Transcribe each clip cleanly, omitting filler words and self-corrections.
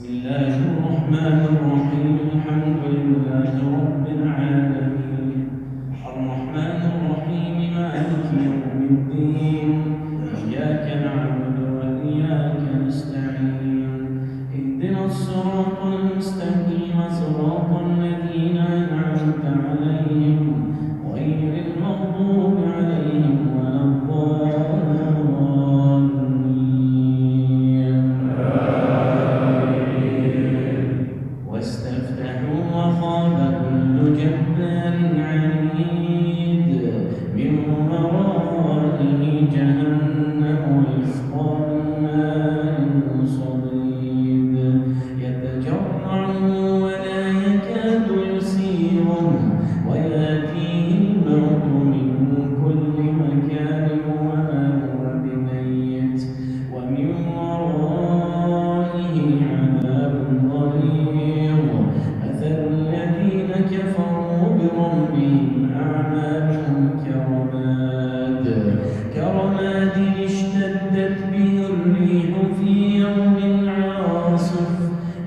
الله الرحمن الرحيم الحمد لله رب العالمين الرحمن الرحيم مالك يوم الدين إياك نعبد وإياك نستعين اهدنا الصراط المستقيم صراط الذين أنعمت عليهم غير المغضوب عليهم ولا واستفتحوا وخاب كل جبار عنيد من ورائه جهنم ويسقى من ماء صديد يتجرعه ولا يكاد يسيغه وياتيه الموت من كل مكان وما هو بميت ومن ورائه عذاب غليظ مثل الذين كفروا بربهم أعمالهم كرماد اشتدت به الريح في يوم عاصف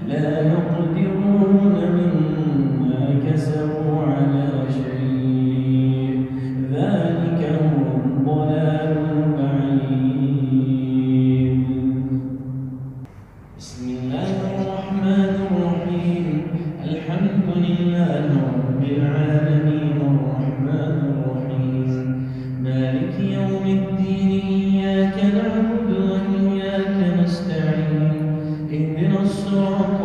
لا يقدرون مما كسبوا على شيء ذلك هو الضلال البعيد. بسم الله الرحمن الرحيم الحمد لله رب العالمين الرحمن الرحيم مالك يوم الدين إياك نعبد وإياك نستعين اهدنا الصراط